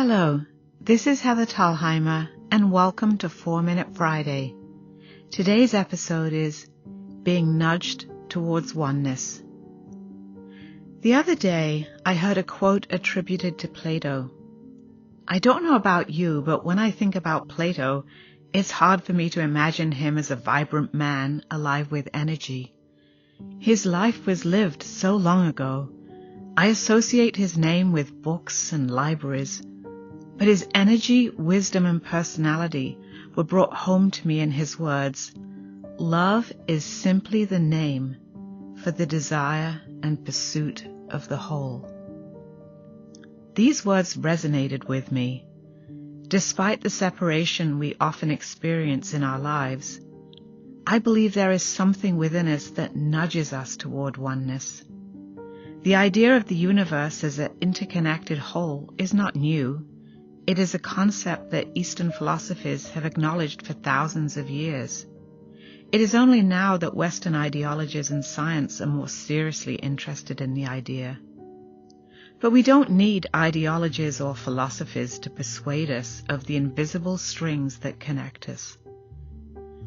Hello, this is Heather Talheimer, and welcome to 4-Minute Friday. Today's episode is Being Nudged Towards Oneness. The other day, I heard a quote attributed to Plato. I don't know about you, but when I think about Plato, it's hard for me to imagine him as a vibrant man alive with energy. His life was lived so long ago. I associate his name with books and libraries, but his energy, wisdom, and personality were brought home to me in his words, "Love is simply the name for the desire and pursuit of the whole." These words resonated with me. Despite the separation we often experience in our lives, I believe there is something within us that nudges us toward oneness. The idea of the universe as an interconnected whole is not new. It is a concept that Eastern philosophies have acknowledged for thousands of years. It is only now that Western ideologies and science are more seriously interested in the idea. But we don't need ideologies or philosophies to persuade us of the invisible strings that connect us.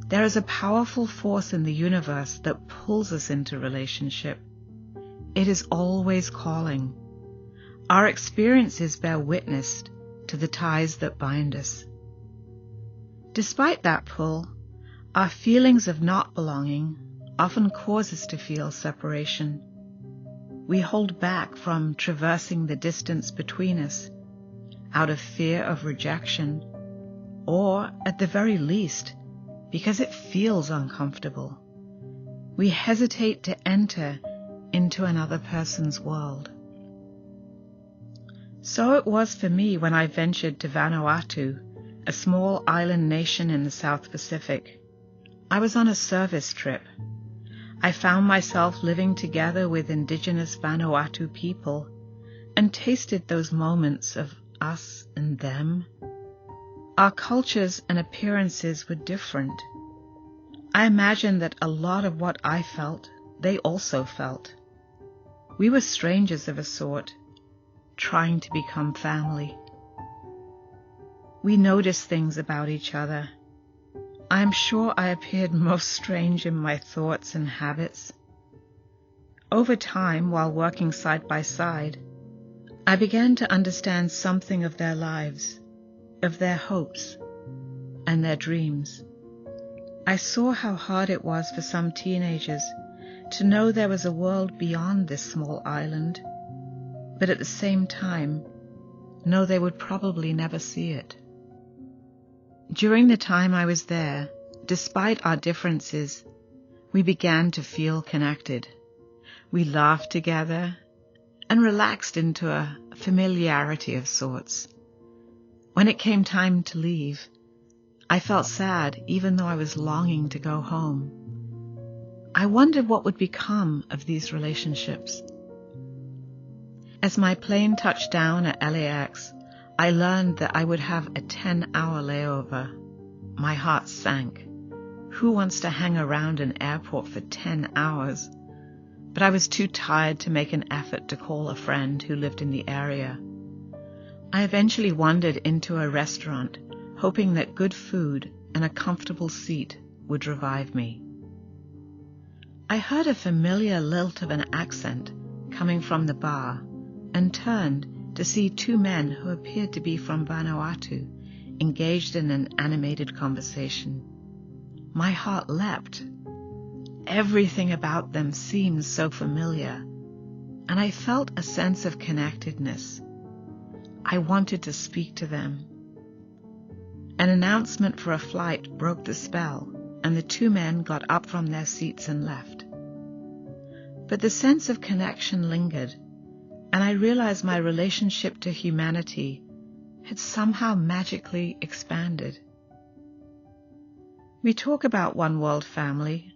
There is a powerful force in the universe that pulls us into relationship. It is always calling. Our experiences bear witness to the ties that bind us. Despite that pull, our feelings of not belonging often cause us to feel separation. We hold back from traversing the distance between us out of fear of rejection, or at the very least, because it feels uncomfortable. We hesitate to enter into another person's world. So it was for me when I ventured to Vanuatu, a small island nation in the South Pacific. I was on a service trip. I found myself living together with indigenous Vanuatu people and tasted those moments of us and them. Our cultures and appearances were different. I imagine that a lot of what I felt, they also felt. We were strangers of a sort, trying to become family. We noticed things about each other. I am sure I appeared most strange in my thoughts and habits. Over time, while working side by side, I began to understand something of their lives, of their hopes, and their dreams. I saw how hard it was for some teenagers to know there was a world beyond this small island, but at the same time, know they would probably never see it. During the time I was there, despite our differences, we began to feel connected. We laughed together and relaxed into a familiarity of sorts. When it came time to leave, I felt sad even though I was longing to go home. I wondered what would become of these relationships. As my plane touched down at LAX, I learned that I would have a 10-hour layover. My heart sank. Who wants to hang around an airport for 10 hours? But I was too tired to make an effort to call a friend who lived in the area. I eventually wandered into a restaurant, hoping that good food and a comfortable seat would revive me. I heard a familiar lilt of an accent coming from the bar and turned to see two men who appeared to be from Vanuatu, engaged in an animated conversation. My heart leapt. Everything about them seemed so familiar, and I felt a sense of connectedness. I wanted to speak to them. An announcement for a flight broke the spell, and the two men got up from their seats and left. But the sense of connection lingered, and I realized my relationship to humanity had somehow magically expanded. We talk about one world family,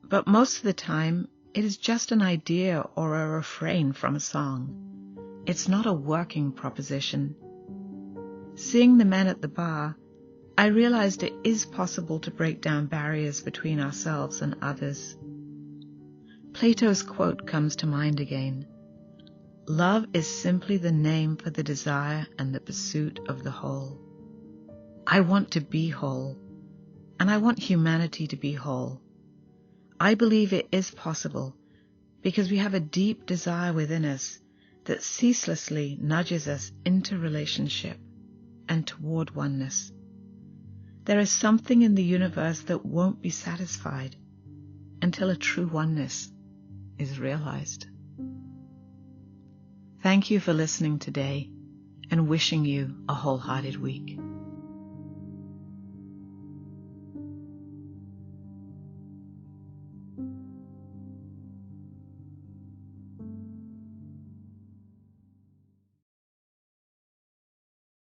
but most of the time it is just an idea or a refrain from a song. It's not a working proposition. Seeing the men at the bar, I realized it is possible to break down barriers between ourselves and others. Plato's quote comes to mind again. Love is simply the name for the desire and the pursuit of the whole. I want to be whole, and I want humanity to be whole. I believe it is possible because we have a deep desire within us that ceaselessly nudges us into relationship and toward oneness. There is something in the universe that won't be satisfied until a true oneness is realized. Thank you for listening today and wishing you a wholehearted week.